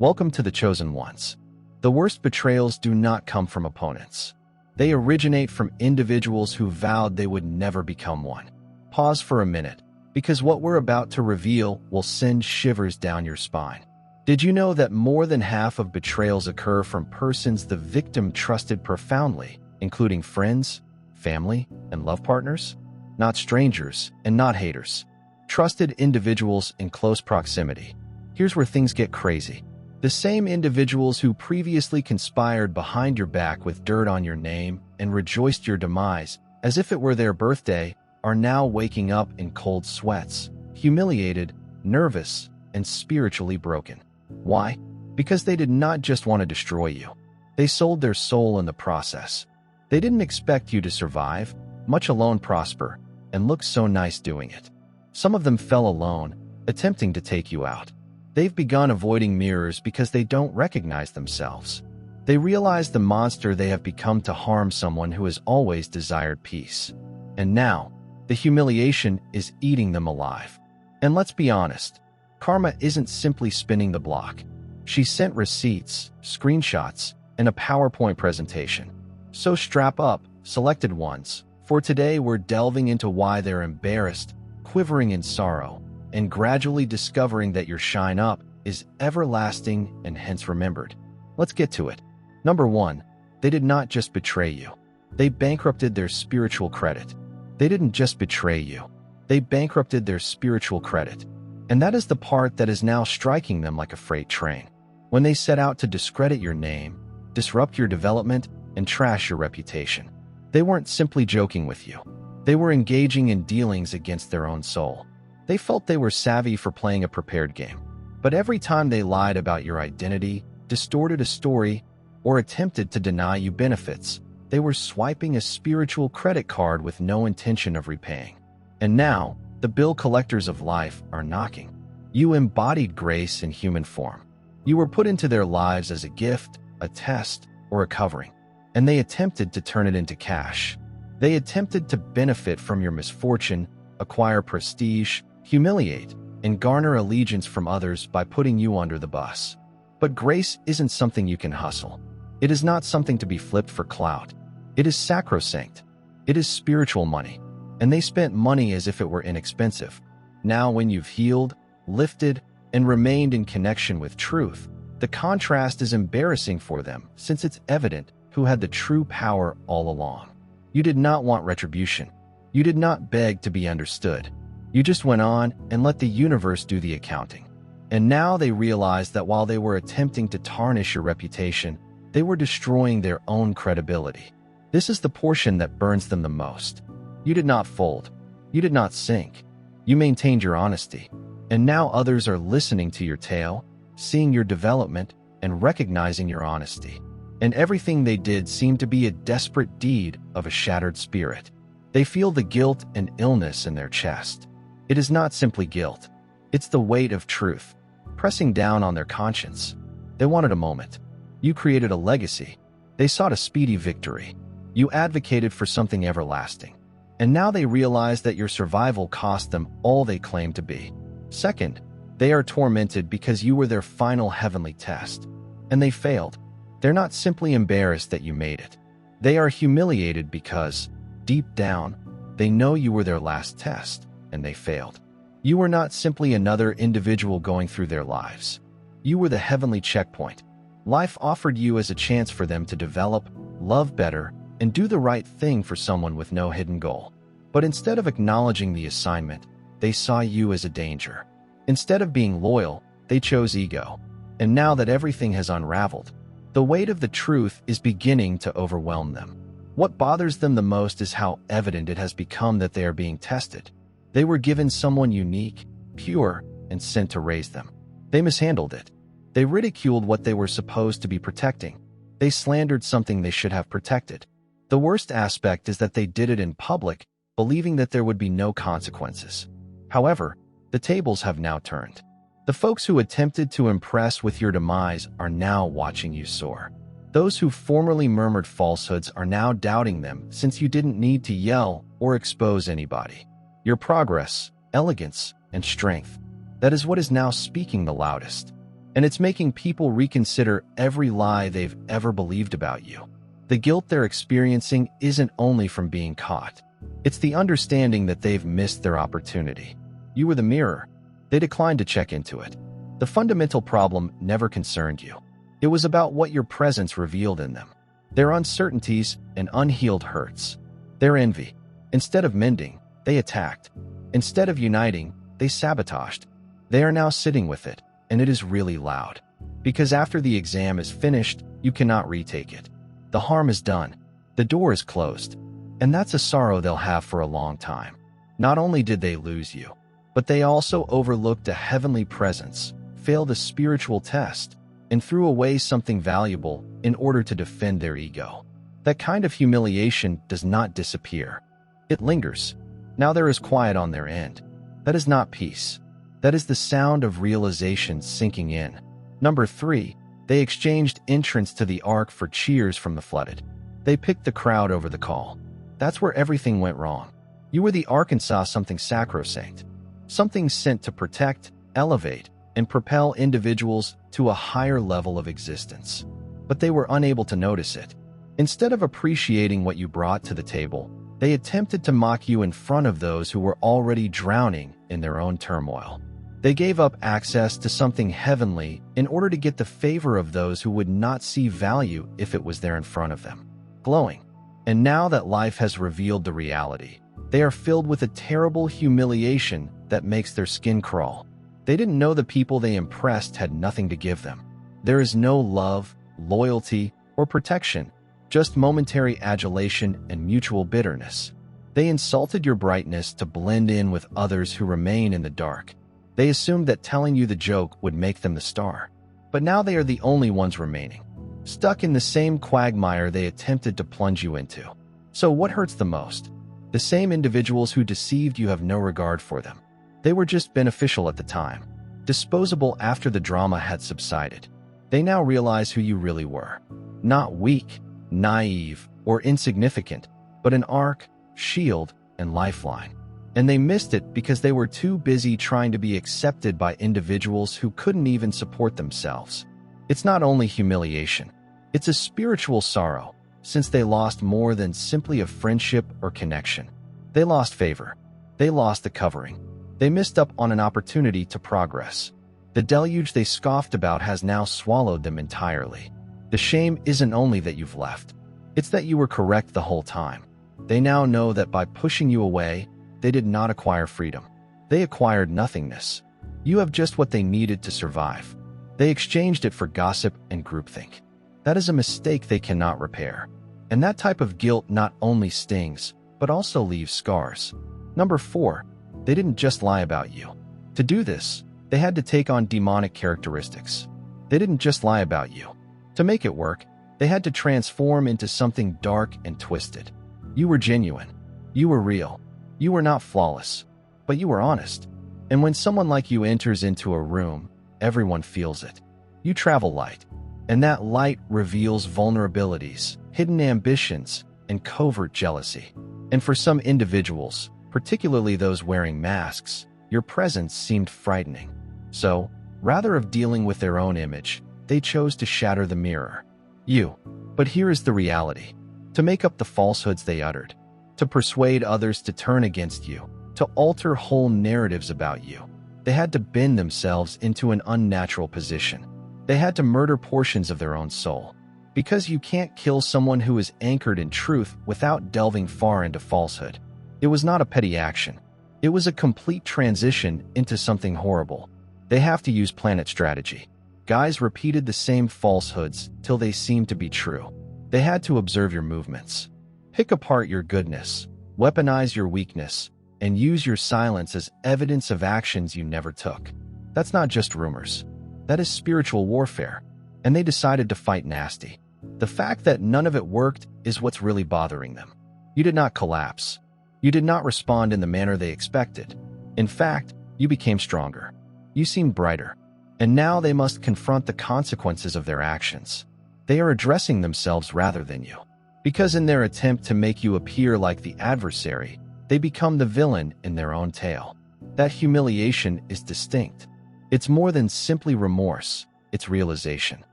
Welcome to the Chosen Ones. The worst betrayals do not come from opponents. They originate from individuals who vowed they would never become one. Pause for a minute, because what we're about to reveal will send shivers down your spine. Did you know that more than half of betrayals occur from persons the victim trusted profoundly, including friends, family, and love partners? Not strangers and not haters. Trusted individuals in close proximity. Here's where things get crazy. The same individuals who previously conspired behind your back with dirt on your name and rejoiced your demise as if it were their birthday are now waking up in cold sweats, humiliated, nervous, and spiritually broken. Why? Because they did not just want to destroy you. They sold their soul in the process. They didn't expect you to survive, much alone prosper, and look so nice doing it. Some of them fell alone, attempting to take you out. They've begun avoiding mirrors because they don't recognize themselves. They realize the monster they have become to harm someone who has always desired peace. And now, the humiliation is eating them alive. And let's be honest, karma isn't simply spinning the block. She sent receipts, screenshots, and a PowerPoint presentation. So strap up, selected ones, for today we're delving into why they're embarrassed, quivering in sorrow, and gradually discovering that your shine up is everlasting and hence remembered. Let's get to it. Number 1, they did not just betray you. They bankrupted their spiritual credit. They didn't just betray you. They bankrupted their spiritual credit. And that is the part that is now striking them like a freight train. When they set out to discredit your name, disrupt your development, and trash your reputation, they weren't simply joking with you. They were engaging in dealings against their own soul. They felt they were savvy for playing a prepared game. But every time they lied about your identity, distorted a story, or attempted to deny you benefits, they were swiping a spiritual credit card with no intention of repaying. And now, the bill collectors of life are knocking. You embodied grace in human form. You were put into their lives as a gift, a test, or a covering. And they attempted to turn it into cash. They attempted to benefit from your misfortune, acquire prestige, humiliate, and garner allegiance from others by putting you under the bus. But grace isn't something you can hustle. It is not something to be flipped for clout. It is sacrosanct. It is spiritual money. And they spent money as if it were inexpensive. Now when you've healed, lifted, and remained in connection with truth, the contrast is embarrassing for them since it's evident who had the true power all along. You did not want retribution. You did not beg to be understood. You just went on and let the universe do the accounting. And now they realize that while they were attempting to tarnish your reputation, they were destroying their own credibility. This is the portion that burns them the most. You did not fold. You did not sink. You maintained your honesty. And now others are listening to your tale, seeing your development, and recognizing your honesty. And everything they did seemed to be a desperate deed of a shattered spirit. They feel the guilt and illness in their chest. It is not simply guilt. It's the weight of truth, pressing down on their conscience. They wanted a moment. You created a legacy. They sought a speedy victory. You advocated for something everlasting. And now they realize that your survival cost them all they claimed to be. Second, they are tormented because you were their final heavenly test. And they failed. They're not simply embarrassed that you made it. They are humiliated because, deep down, they know you were their last test, and they failed. You were not simply another individual going through their lives. You were the heavenly checkpoint. Life offered you as a chance for them to develop, love better, and do the right thing for someone with no hidden goal. But instead of acknowledging the assignment, they saw you as a danger. Instead of being loyal, they chose ego. And now that everything has unraveled, the weight of the truth is beginning to overwhelm them. What bothers them the most is how evident it has become that they are being tested. They were given someone unique, pure, and sent to raise them. They mishandled it. They ridiculed what they were supposed to be protecting. They slandered something they should have protected. The worst aspect is that they did it in public, believing that there would be no consequences. However, the tables have now turned. The folks who attempted to impress with your demise are now watching you soar. Those who formerly murmured falsehoods are now doubting them since you didn't need to yell or expose anybody. Your progress, elegance, and strength, that is what is now speaking the loudest. and it's making people reconsider every lie they've ever believed about you. The guilt they're experiencing isn't only from being caught. It's the understanding that they've missed their opportunity. You were the mirror. They declined to check into it. The fundamental problem never concerned you. It was about what your presence revealed in them. Their uncertainties and unhealed hurts. Their envy. Instead of mending, they attacked. Instead of uniting, they sabotaged. They are now sitting with it, and it is really loud. Because after the exam is finished, you cannot retake it. The harm is done. The door is closed. And that's a sorrow they'll have for a long time. Not only did they lose you, but they also overlooked a heavenly presence, failed a spiritual test, and threw away something valuable in order to defend their ego. That kind of humiliation does not disappear. It lingers. Now there is quiet on their end. That is not peace. That is the sound of realization sinking in. Number 3, they exchanged entrance to the ark for cheers from the flooded. They picked the crowd over the call. That's where everything went wrong. You were the ark and saw something sacrosanct. Something sent to protect, elevate, and propel individuals to a higher level of existence. But they were unable to notice it. Instead of appreciating what you brought to the table, they attempted to mock you in front of those who were already drowning in their own turmoil. They gave up access to something heavenly in order to get the favor of those who would not see value if it was there in front of them. Glowing. And now that life has revealed the reality, they are filled with a terrible humiliation that makes their skin crawl. They didn't know the people they impressed had nothing to give them. There is no love, loyalty, or protection, just momentary adulation and mutual bitterness. They insulted your brightness to blend in with others who remain in the dark. They assumed that telling you the joke would make them the star. But now they are the only ones remaining, stuck in the same quagmire they attempted to plunge you into. So what hurts the most? The same individuals who deceived you have no regard for them. They were just beneficial at the time, disposable after the drama had subsided. They now realize who you really were. Not weak, naive, or insignificant, but an ark, shield, and lifeline. And they missed it because they were too busy trying to be accepted by individuals who couldn't even support themselves. It's not only humiliation. It's a spiritual sorrow, since they lost more than simply a friendship or connection. They lost favor. They lost the covering. They missed up on an opportunity to progress. The deluge they scoffed about has now swallowed them entirely. The shame isn't only that you've left. It's that you were correct the whole time. They now know that by pushing you away, they did not acquire freedom. They acquired nothingness. You have just what they needed to survive. They exchanged it for gossip and groupthink. That is a mistake they cannot repair. And that type of guilt not only stings, but also leaves scars. Number 4, they didn't just lie about you. To do this, they had to take on demonic characteristics. They didn't just lie about you. To make it work, they had to transform into something dark and twisted. You were genuine. You were real. You were not flawless, but you were honest. And when someone like you enters into a room, everyone feels it. You travel light, and that light reveals vulnerabilities, hidden ambitions, and covert jealousy. And for some individuals, particularly those wearing masks, your presence seemed frightening. So, rather of dealing with their own image, they chose to shatter the mirror. You. But here is the reality. To make up the falsehoods they uttered, to persuade others to turn against you, to alter whole narratives about you, they had to bend themselves into an unnatural position. They had to murder portions of their own soul. Because you can't kill someone who is anchored in truth without delving far into falsehood. It was not a petty action. It was a complete transition into something horrible. They have to use planet strategy. Guys repeated the same falsehoods till they seemed to be true. They had to observe your movements. Pick apart your goodness, weaponize your weakness, and use your silence as evidence of actions you never took. That's not just rumors. That is spiritual warfare. And they decided to fight nasty. The fact that none of it worked is what's really bothering them. You did not collapse. You did not respond in the manner they expected. In fact, you became stronger. You seemed brighter. And now they must confront the consequences of their actions. They are addressing themselves rather than you. Because in their attempt to make you appear like the adversary, they become the villain in their own tale. That humiliation is distinct. It's more than simply remorse. its realization.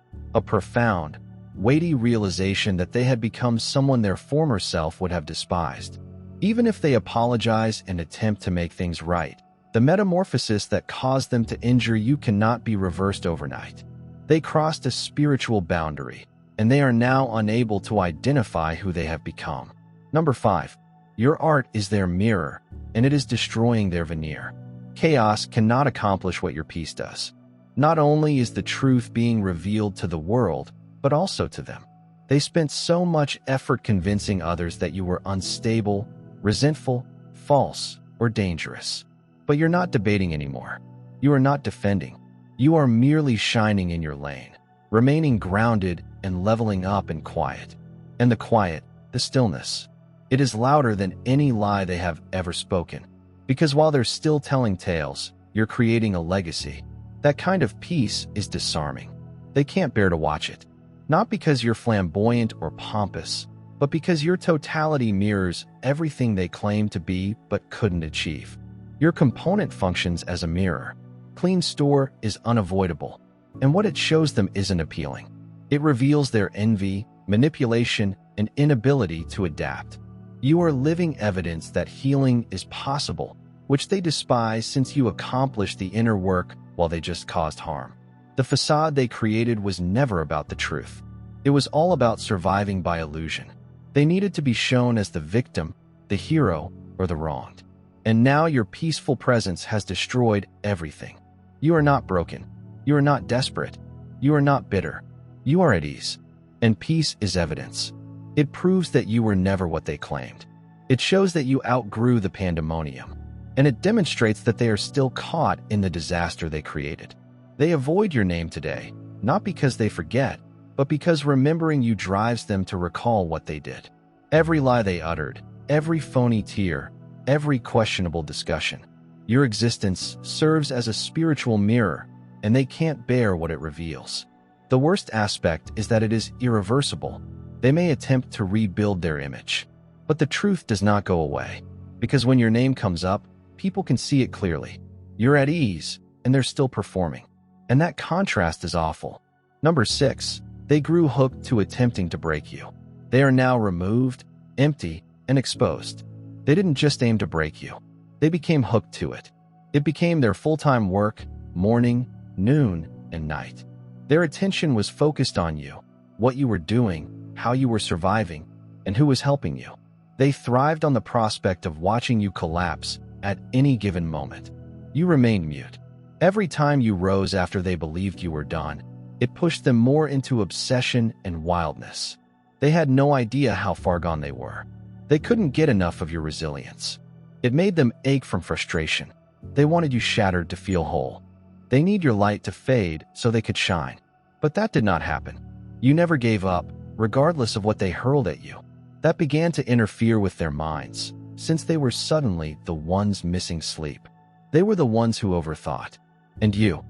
A profound, weighty realization that they had become someone their former self would have despised. Even if they apologize and attempt to make things right, the metamorphosis that caused them to injure you cannot be reversed overnight. They crossed a spiritual boundary, and they are now unable to identify who they have become. Number 5. Your art is their mirror, and it is destroying their veneer. Chaos cannot accomplish what your piece does. Not only is the truth being revealed to the world, but also to them. They spent so much effort convincing others that you were unstable, resentful, false, or dangerous. But you're not debating anymore. You are not defending. You are merely shining in your lane, remaining grounded and leveling up in quiet. And the quiet, the stillness, it is louder than any lie they have ever spoken. Because while they're still telling tales, you're creating a legacy. That kind of peace is disarming. They can't bear to watch it. Not because you're flamboyant or pompous, but because your totality mirrors everything they claim to be but couldn't achieve. Your component functions as a mirror. Clean store is unavoidable, and what it shows them isn't appealing. It reveals their envy, manipulation, and inability to adapt. You are living evidence that healing is possible, which they despise since you accomplished the inner work while they just caused harm. The facade they created was never about the truth. It was all about surviving by illusion. They needed to be shown as the victim, the hero, or the wronged. And now your peaceful presence has destroyed everything. You are not broken. You are not desperate. You are not bitter. You are at ease. And peace is evidence. It proves that you were never what they claimed. It shows that you outgrew the pandemonium. And it demonstrates that they are still caught in the disaster they created. They avoid your name today, not because they forget, but because remembering you drives them to recall what they did. Every lie they uttered, every phony tear, every questionable discussion. Your existence serves as a spiritual mirror, and they can't bear what it reveals. The worst aspect is that it is irreversible. They may attempt to rebuild their image, but the truth does not go away, because when your name comes up, people can see it clearly. You're at ease, and they're still performing. And that contrast is awful. Number 6. They grew hooked to attempting to break you. They are now removed, empty, and exposed. They didn't just aim to break you. They became hooked to it. It became their full-time work, morning, noon, and night. Their attention was focused on you, what you were doing, how you were surviving, and who was helping you. They thrived on the prospect of watching you collapse at any given moment. You remained mute. Every time you rose after they believed you were done, it pushed them more into obsession and wildness. They had no idea how far gone they were. They couldn't get enough of your resilience. It made them ache from frustration. They wanted you shattered to feel whole. They need your light to fade so they could shine. But that did not happen. You never gave up, regardless of what they hurled at you. That began to interfere with their minds, since they were suddenly the ones missing sleep. They were the ones who overthought. And you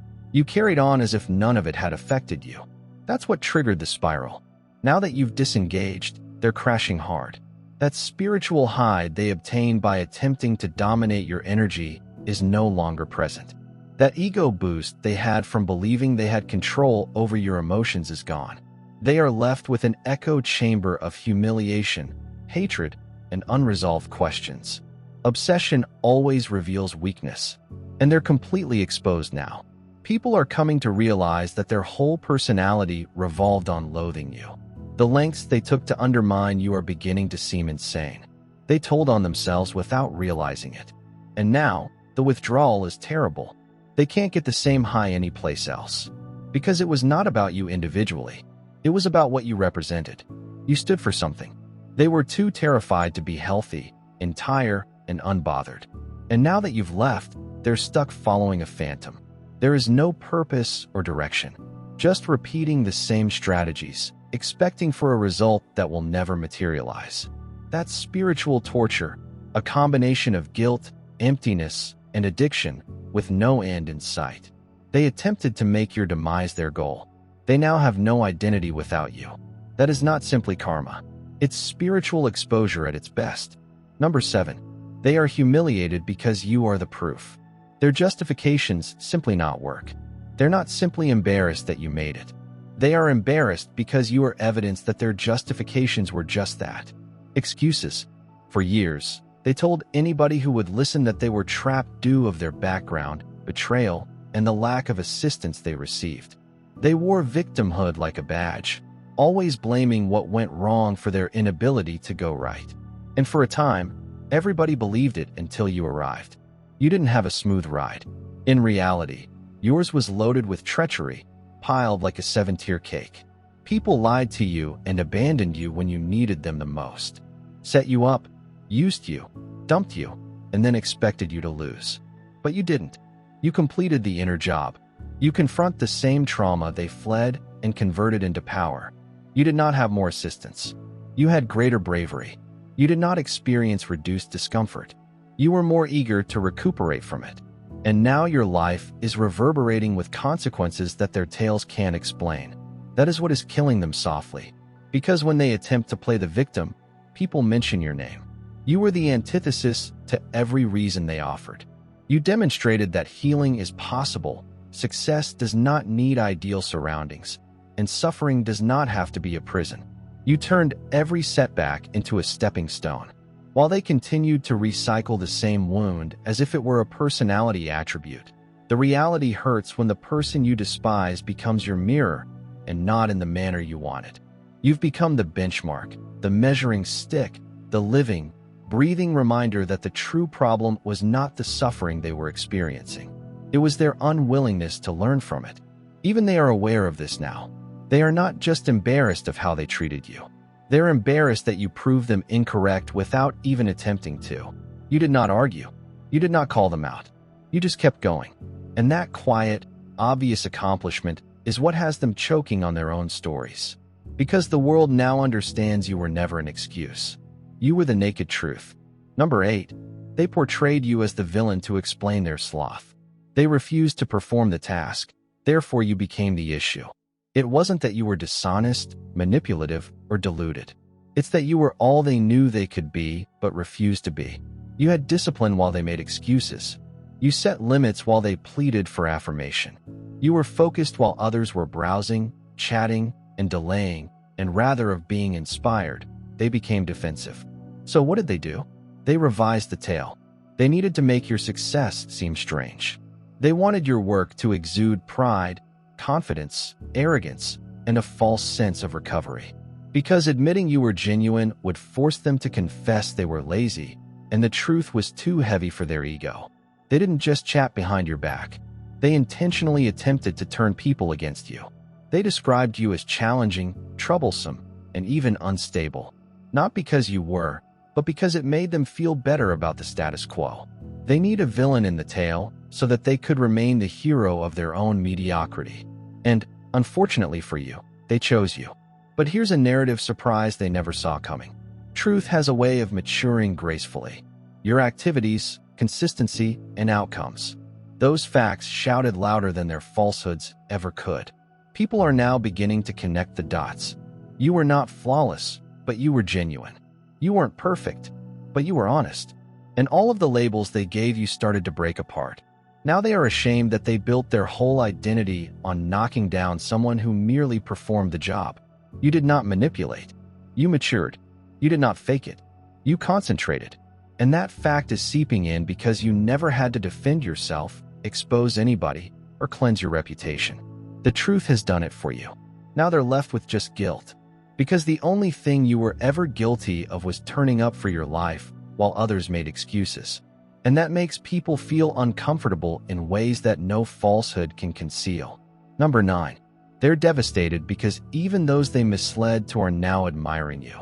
carried on as if none of it had affected you. That's what triggered the spiral. Now that you've disengaged, they're crashing hard. That spiritual high they obtained by attempting to dominate your energy is no longer present. That ego boost they had from believing they had control over your emotions is gone. They are left with an echo chamber of humiliation, hatred, and unresolved questions. Obsession always reveals weakness, and they're completely exposed now. People are coming to realize that their whole personality revolved on loathing you. The lengths they took to undermine you are beginning to seem insane. They told on themselves without realizing it. And now, the withdrawal is terrible. They can't get the same high anyplace else. Because it was not about you individually. It was about what you represented. You stood for something. They were too terrified to be healthy, entire, and unbothered. And now that you've left, they're stuck following a phantom. There is no purpose or direction. Just repeating the same strategies, expecting for a result that will never materialize. That's spiritual torture, a combination of guilt, emptiness, and addiction, with no end in sight. They attempted to make your demise their goal. They now have no identity without you. That is not simply karma. It's spiritual exposure at its best. Number 7. They are humiliated because you are the proof. Their justifications simply not work. They're not simply embarrassed that you made it. They are embarrassed because you are evidence that their justifications were just that. Excuses. For years, they told anybody who would listen that they were trapped due of their background, betrayal, and the lack of assistance they received. They wore victimhood like a badge, always blaming what went wrong for their inability to go right. And for a time, everybody believed it until you arrived. You didn't have a smooth ride. In reality, yours was loaded with treachery, piled like a 7-tier cake. People lied to you and abandoned you when you needed them the most. Set you up, used you, dumped you, and then expected you to lose. But you didn't. You completed the inner job. You confront the same trauma they fled and converted into power. You did not have more assistance. You had greater bravery. You did not experience reduced discomfort. You were more eager to recuperate from it. And now your life is reverberating with consequences that their tales can't explain. That is what is killing them softly. Because when they attempt to play the victim, people mention your name. You were the antithesis to every reason they offered. You demonstrated that healing is possible, success does not need ideal surroundings, and suffering does not have to be a prison. You turned every setback into a stepping stone. While they continued to recycle the same wound as if it were a personality attribute, the reality hurts when the person you despise becomes your mirror and not in the manner you wanted. You've become the benchmark, the measuring stick, the living, breathing reminder that the true problem was not the suffering they were experiencing. It was their unwillingness to learn from it. Even they are aware of this now. They are not just embarrassed of how they treated you. They're embarrassed that you proved them incorrect without even attempting to. You did not argue. You did not call them out. You just kept going. And that quiet, obvious accomplishment is what has them choking on their own stories. Because the world now understands you were never an excuse. You were the naked truth. Number 8. They portrayed you as the villain to explain their sloth. They refused to perform the task, therefore you became the issue. It wasn't that you were dishonest, manipulative, or deluded. It's that you were all they knew they could be, but refused to be. You had discipline while they made excuses. You set limits while they pleaded for affirmation. You were focused while others were browsing, chatting, and delaying, and rather of being inspired, they became defensive. So what did they do? They revised the tale. They needed to make your success seem strange. They wanted your work to exude pride, confidence, arrogance, and a false sense of recovery. Because admitting you were genuine would force them to confess they were lazy, and the truth was too heavy for their ego. They didn't just chat behind your back. They intentionally attempted to turn people against you. They described you as challenging, troublesome, and even unstable. Not because you were, but because it made them feel better about the status quo. They need a villain in the tale so that they could remain the hero of their own mediocrity. And, unfortunately for you, they chose you. But here's a narrative surprise they never saw coming. Truth has a way of maturing gracefully. Your activities, consistency, and outcomes. Those facts shouted louder than their falsehoods ever could. People are now beginning to connect the dots. You were not flawless, but you were genuine. You weren't perfect, but you were honest. And all of the labels they gave you started to break apart. Now they are ashamed that they built their whole identity on knocking down someone who merely performed the job. You did not manipulate. You matured. You did not fake it. You concentrated. And that fact is seeping in because you never had to defend yourself, expose anybody, or cleanse your reputation. The truth has done it for you. Now they're left with just guilt. Because the only thing you were ever guilty of was turning up for your life while others made excuses. And that makes people feel uncomfortable in ways that no falsehood can conceal. Number 9. They're devastated because even those they misled to are now admiring you.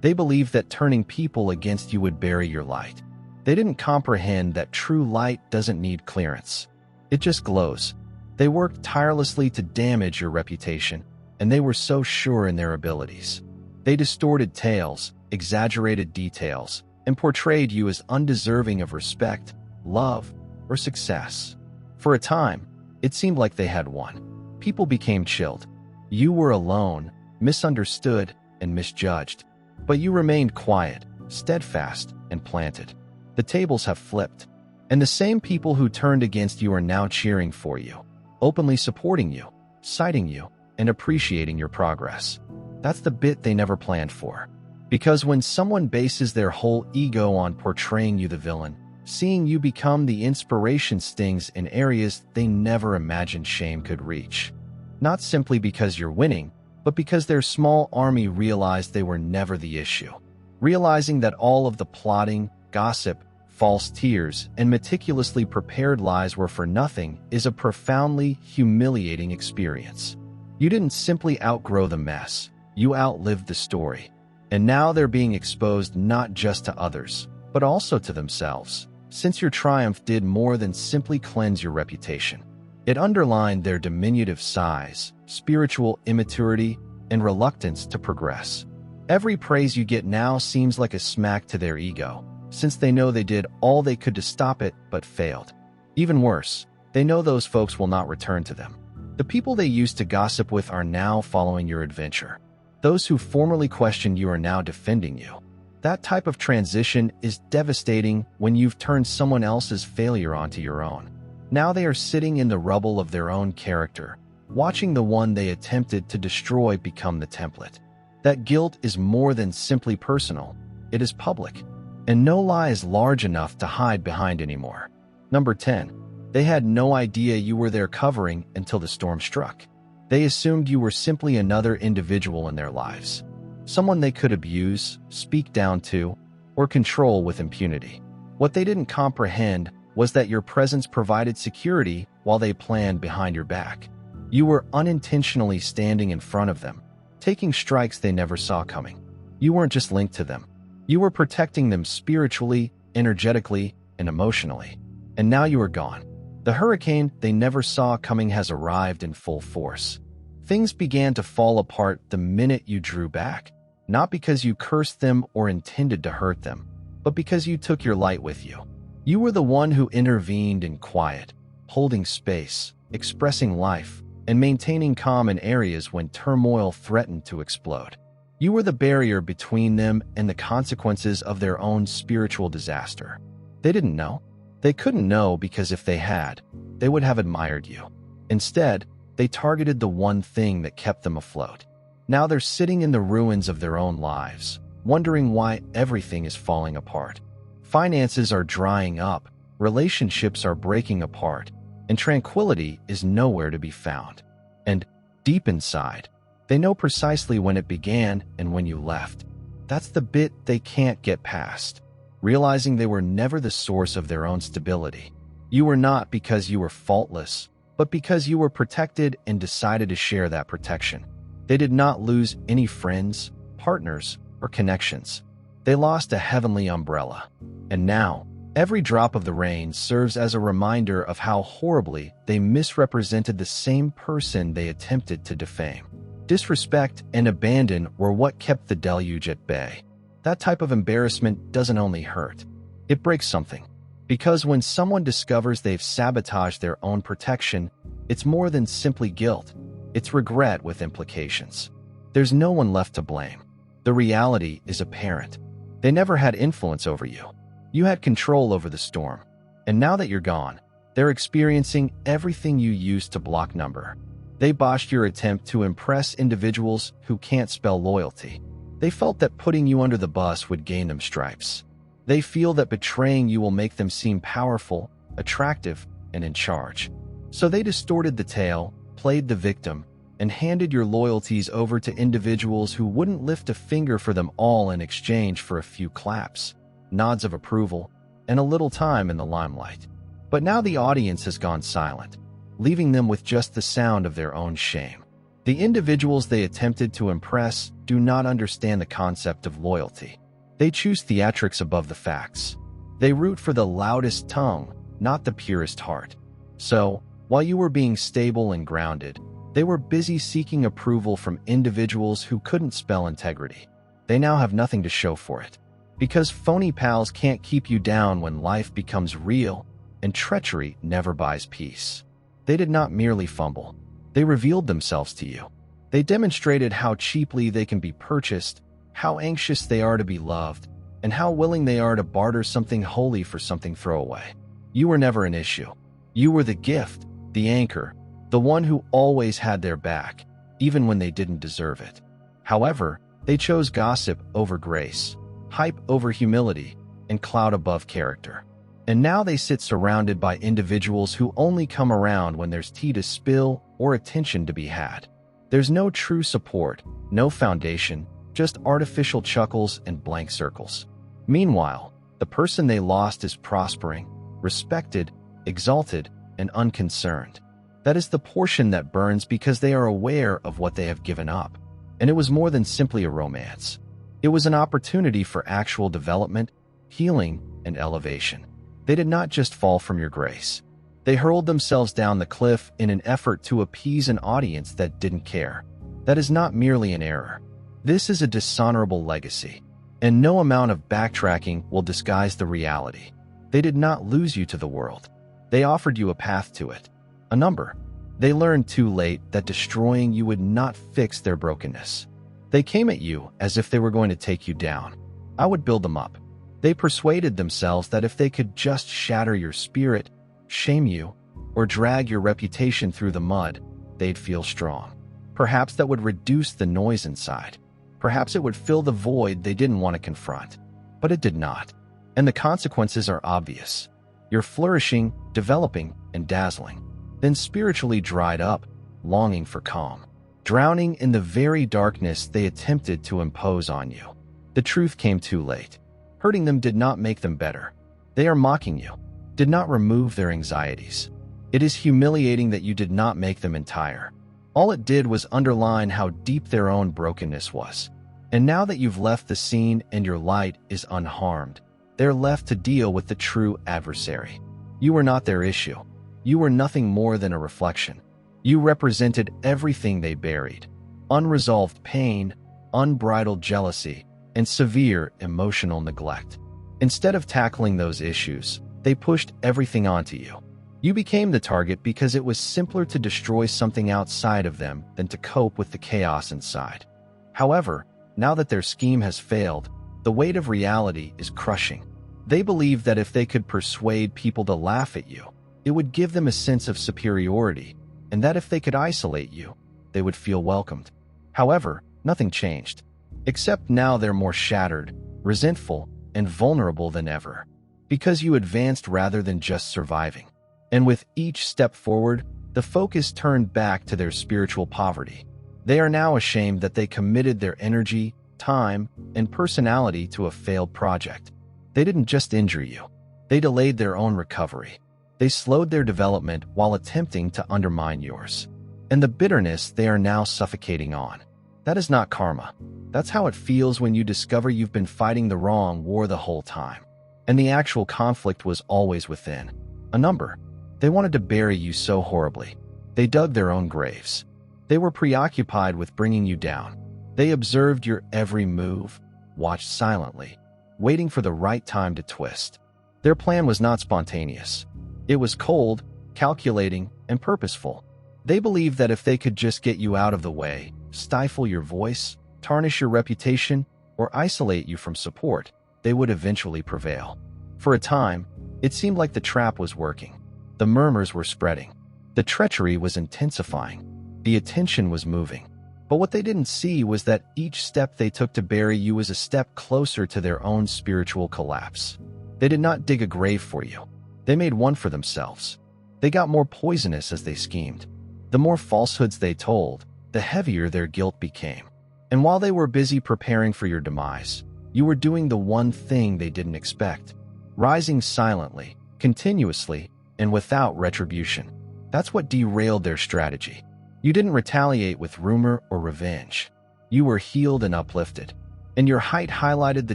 They believe that turning people against you would bury your light. They didn't comprehend that true light doesn't need clearance. It just glows. They worked tirelessly to damage your reputation, and they were so sure in their abilities. They distorted tales, exaggerated details, and portrayed you as undeserving of respect, love, or success. For a time, it seemed like they had won. People became chilled. You were alone, misunderstood, and misjudged. But you remained quiet, steadfast, and planted. The tables have flipped, and the same people who turned against you are now cheering for you. openly supporting you, citing you, and appreciating your progress. That's the bit they never planned for. Because when someone bases their whole ego on portraying you the villain, seeing you become the inspiration stings in areas they never imagined shame could reach. Not simply because you're winning, but because their small army realized they were never the issue. Realizing that all of the plotting, gossip, false tears, and meticulously prepared lies were for nothing is a profoundly humiliating experience. You didn't simply outgrow the mess, you outlived the story. And now they're being exposed not just to others, but also to themselves, since your triumph did more than simply cleanse your reputation. It underlined their diminutive size, spiritual immaturity, and reluctance to progress. Every praise you get now seems like a smack to their ego, since they know they did all they could to stop it but failed. Even worse, they know those folks will not return to them. The people they used to gossip with are now following your adventure. Those who formerly questioned you are now defending you. That type of transition is devastating when you've turned someone else's failure onto your own. Now they are sitting in the rubble of their own character, watching the one they attempted to destroy become the template. That guilt is more than simply personal, it is public, and no lie is large enough to hide behind anymore. Number 10. They had no idea you were their covering until the storm struck. They assumed you were simply another individual in their lives, someone they could abuse, speak down to, or control with impunity. What they didn't comprehend was that your presence provided security while they planned behind your back. You were unintentionally standing in front of them, taking strikes they never saw coming. You weren't just linked to them. You were protecting them spiritually, energetically, and emotionally. And now you are gone. The hurricane they never saw coming has arrived in full force. Things began to fall apart the minute you drew back, not because you cursed them or intended to hurt them, but because you took your light with you. You were the one who intervened in quiet, holding space, expressing life, and maintaining calm in areas when turmoil threatened to explode. You were the barrier between them and the consequences of their own spiritual disaster. They didn't know. They couldn't know because if they had, they would have admired you. Instead, they targeted the one thing that kept them afloat. Now they're sitting in the ruins of their own lives, wondering why everything is falling apart. Finances are drying up, relationships are breaking apart, and tranquility is nowhere to be found. And deep inside, they know precisely when it began and when you left. That's the bit they can't get past. Realizing they were never the source of their own stability. You were not because you were faultless, but because you were protected and decided to share that protection. They did not lose any friends, partners, or connections. They lost a heavenly umbrella. And now, every drop of the rain serves as a reminder of how horribly they misrepresented the same person they attempted to defame. Disrespect and abandon were what kept the deluge at bay. That type of embarrassment doesn't only hurt, it breaks something. Because when someone discovers they've sabotaged their own protection, it's more than simply guilt. It's regret with implications. There's no one left to blame. The reality is apparent. They never had influence over you. You had control over the storm. And now that you're gone, they're experiencing everything you used to block number. They botched your attempt to impress individuals who can't spell loyalty. They felt that putting you under the bus would gain them stripes. They feel that betraying you will make them seem powerful, attractive, and in charge. So they distorted the tale, played the victim, and handed your loyalties over to individuals who wouldn't lift a finger for them all in exchange for a few claps, nods of approval, and a little time in the limelight. But now the audience has gone silent, leaving them with just the sound of their own shame. The individuals they attempted to impress do not understand the concept of loyalty. They choose theatrics above the facts. They root for the loudest tongue, not the purest heart. So, while you were being stable and grounded, they were busy seeking approval from individuals who couldn't spell integrity. They now have nothing to show for it. Because phony pals can't keep you down when life becomes real, and treachery never buys peace. They did not merely fumble. They revealed themselves to you. They demonstrated how cheaply they can be purchased, how anxious they are to be loved, and how willing they are to barter something holy for something throwaway. You were never an issue. You were the gift, the anchor, the one who always had their back, even when they didn't deserve it. However, they chose gossip over grace, hype over humility, and clout above character. And now they sit surrounded by individuals who only come around when there's tea to spill or attention to be had. There's no true support, no foundation, just artificial chuckles and blank circles. Meanwhile, the person they lost is prospering, respected, exalted, and unconcerned. That is the portion that burns because they are aware of what they have given up. And it was more than simply a romance. It was an opportunity for actual development, healing, and elevation. They did not just fall from your grace. They hurled themselves down the cliff in an effort to appease an audience that didn't care. That is not merely an error. This is a dishonorable legacy, and no amount of backtracking will disguise the reality. They did not lose you to the world. They offered you a path to it, a number. They learned too late that destroying you would not fix their brokenness. They came at you as if they were going to take you down. I would build them up. They persuaded themselves that if they could just shatter your spirit, shame you, or drag your reputation through the mud, they'd feel strong. Perhaps that would reduce the noise inside. Perhaps it would fill the void they didn't want to confront. But it did not. And the consequences are obvious. You're flourishing, developing, and dazzling. Then spiritually dried up, longing for calm, drowning in the very darkness they attempted to impose on you. The truth came too late. Hurting them did not make them better. They are mocking you, did not remove their anxieties. It is humiliating that you did not make them entire. All it did was underline how deep their own brokenness was. And now that you've left the scene and your light is unharmed, they're left to deal with the true adversary. You were not their issue. You were nothing more than a reflection. You represented everything they buried: unresolved pain, unbridled jealousy, and severe emotional neglect. Instead of tackling those issues, they pushed everything onto you. You became the target because it was simpler to destroy something outside of them than to cope with the chaos inside. However, now that their scheme has failed, the weight of reality is crushing. They believe that if they could persuade people to laugh at you, it would give them a sense of superiority, and that if they could isolate you, they would feel welcomed. However, nothing changed. Except now they're more shattered, resentful, and vulnerable than ever. Because you advanced rather than just surviving. And with each step forward, the focus turned back to their spiritual poverty. They are now ashamed that they committed their energy, time, and personality to a failed project. They didn't just injure you. They delayed their own recovery. They slowed their development while attempting to undermine yours. And the bitterness they are now suffocating on. That is not karma. That's how it feels when you discover you've been fighting the wrong war the whole time. And the actual conflict was always within. A number. They wanted to bury you so horribly. They dug their own graves. They were preoccupied with bringing you down. They observed your every move, watched silently, waiting for the right time to twist. Their plan was not spontaneous. It was cold, calculating, and purposeful. They believed that if they could just get you out of the way, stifle your voice, tarnish your reputation, or isolate you from support, they would eventually prevail. For a time, it seemed like the trap was working. The murmurs were spreading. The treachery was intensifying. The attention was moving. But what they didn't see was that each step they took to bury you was a step closer to their own spiritual collapse. They did not dig a grave for you. They made one for themselves. They got more poisonous as they schemed. The more falsehoods they told, the heavier their guilt became. And while they were busy preparing for your demise, you were doing the one thing they didn't expect: rising silently, continuously, and without retribution. That's what derailed their strategy. You didn't retaliate with rumor or revenge. You were healed and uplifted, and your height highlighted the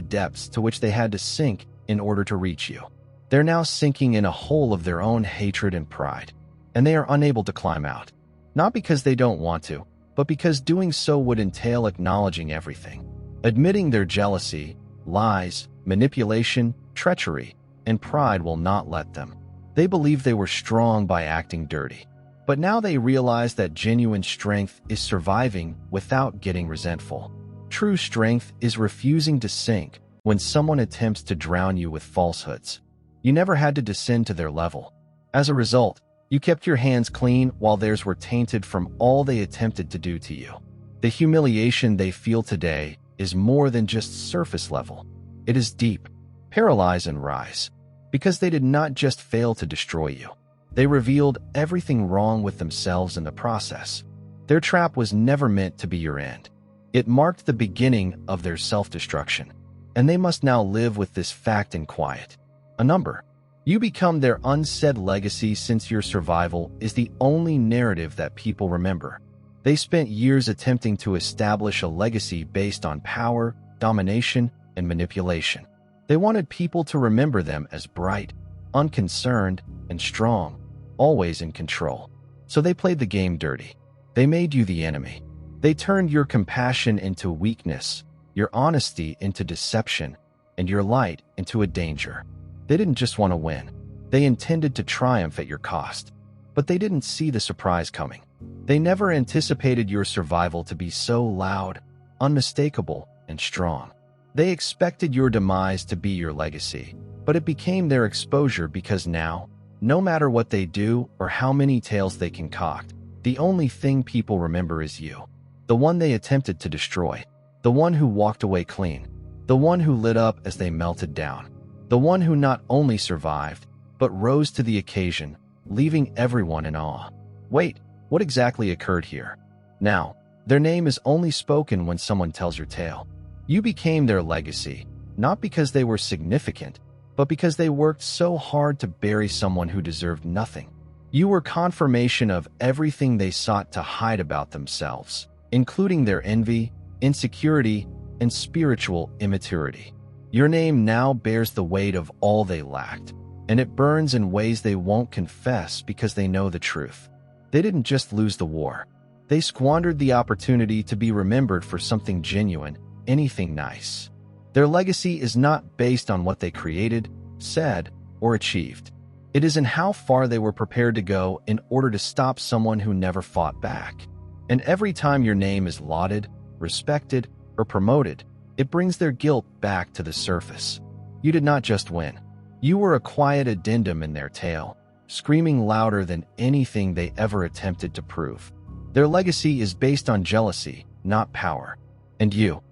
depths to which they had to sink in order to reach you. They're now sinking in a hole of their own hatred and pride, and they are unable to climb out. Not because they don't want to, but because doing so would entail acknowledging everything. Admitting their jealousy, lies, manipulation, treachery, and pride will not let them. They believe they were strong by acting dirty. But now they realize that genuine strength is surviving without getting resentful. True strength is refusing to sink when someone attempts to drown you with falsehoods. You never had to descend to their level. As a result, You kept your hands clean while theirs were tainted from all they attempted to do to you. The humiliation they feel today is more than just surface level. It is deep, paralyze and rise, because they did not just fail to destroy you. They revealed everything wrong with themselves in the process. Their trap was never meant to be your end. It marked the beginning of their self-destruction, and they must now live with this fact in quiet. A number. You become their unsaid legacy since your survival is the only narrative that people remember. They spent years attempting to establish a legacy based on power, domination, and manipulation. They wanted people to remember them as bright, unconcerned, and strong, always in control. So they played the game dirty. They made you the enemy. They turned your compassion into weakness, your honesty into deception, and your light into a danger. They didn't just want to win. They intended to triumph at your cost. But they didn't see the surprise coming. They never anticipated your survival to be so loud, unmistakable, and strong. They expected your demise to be your legacy, but it became their exposure because now, no matter what they do or how many tales they concoct, the only thing people remember is you. The one they attempted to destroy. The one who walked away clean. The one who lit up as they melted down. The one who not only survived, but rose to the occasion, leaving everyone in awe. Wait, what exactly occurred here? Now, their name is only spoken when someone tells your tale. You became their legacy, not because they were significant, but because they worked so hard to bury someone who deserved nothing. You were confirmation of everything they sought to hide about themselves, including their envy, insecurity, and spiritual immaturity. Your name now bears the weight of all they lacked, and it burns in ways they won't confess because they know the truth. They didn't just lose the war. They squandered the opportunity to be remembered for something genuine, anything nice. Their legacy is not based on what they created, said, or achieved. It is in how far they were prepared to go in order to stop someone who never fought back. And every time your name is lauded, respected, or promoted, it brings their guilt back to the surface. You did not just win. You were a quiet addendum in their tale, screaming louder than anything they ever attempted to prove. Their legacy is based on jealousy, not power. And you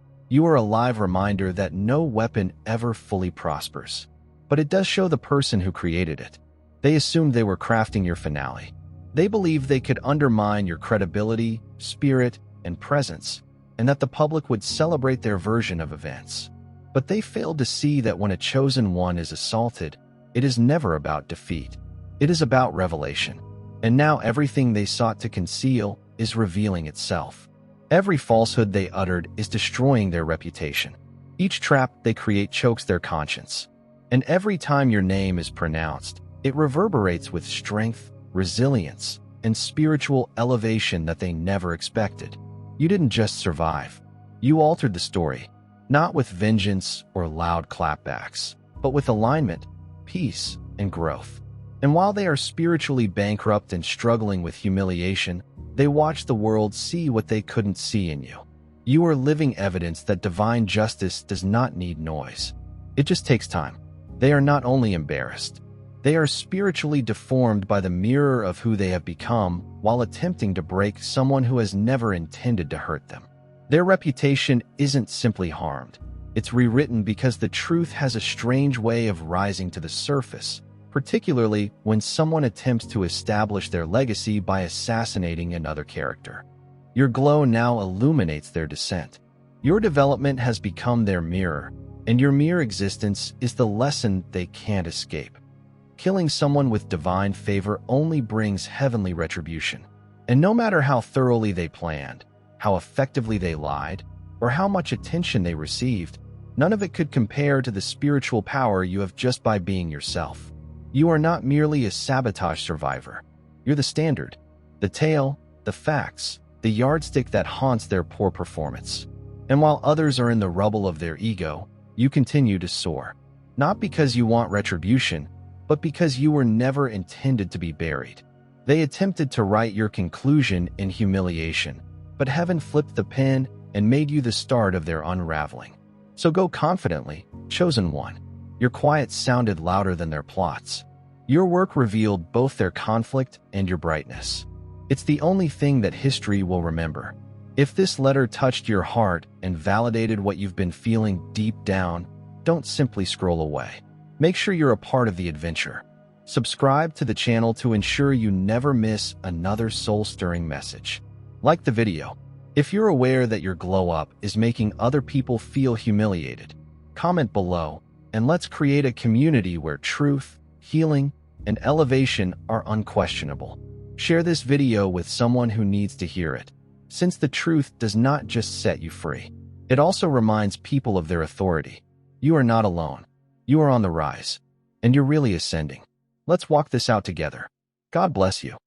are a live reminder that no weapon ever fully prospers. But it does show the person who created it. They assumed they were crafting your finale. They believed they could undermine your credibility, spirit, and presence, and that the public would celebrate their version of events. But they failed to see that when a chosen one is assaulted, it is never about defeat. It is about revelation. And now everything they sought to conceal is revealing itself. Every falsehood they uttered is destroying their reputation. Each trap they create chokes their conscience. And every time your name is pronounced, it reverberates with strength, resilience, and spiritual elevation that they never expected. You didn't just survive. You altered the story, not with vengeance or loud clapbacks, but with alignment, peace, and growth. And while they are spiritually bankrupt and struggling with humiliation, they watch the world see what they couldn't see in you. You are living evidence that divine justice does not need noise. It just takes time. They are not only embarrassed, they are spiritually deformed by the mirror of who they have become while attempting to break someone who has never intended to hurt them. Their reputation isn't simply harmed. It's rewritten because the truth has a strange way of rising to the surface, particularly when someone attempts to establish their legacy by assassinating another character. Your glow now illuminates their descent. Your development has become their mirror, and your mere existence is the lesson they can't escape. Killing someone with divine favor only brings heavenly retribution. And no matter how thoroughly they planned, how effectively they lied, or how much attention they received, none of it could compare to the spiritual power you have just by being yourself. You are not merely a sabotage survivor. You're the standard, the tale, the facts, the yardstick that haunts their poor performance. And while others are in the rubble of their ego, you continue to soar. Not because you want retribution, but because you were never intended to be buried. They attempted to write your conclusion in humiliation, but heaven flipped the pen and made you the start of their unraveling. So go confidently, chosen one. Your quiet sounded louder than their plots. Your work revealed both their conflict and your brightness. It's the only thing that history will remember. If this letter touched your heart and validated what you've been feeling deep down, don't simply scroll away. Make sure you're a part of the adventure. Subscribe to the channel to ensure you never miss another soul-stirring message. Like the video. If you're aware that your glow-up is making other people feel humiliated, comment below, and let's create a community where truth, healing, and elevation are unquestionable. Share this video with someone who needs to hear it, since the truth does not just set you free. It also reminds people of their authority. You are not alone. You are on the rise, and you're really ascending. Let's walk this out together. God bless you.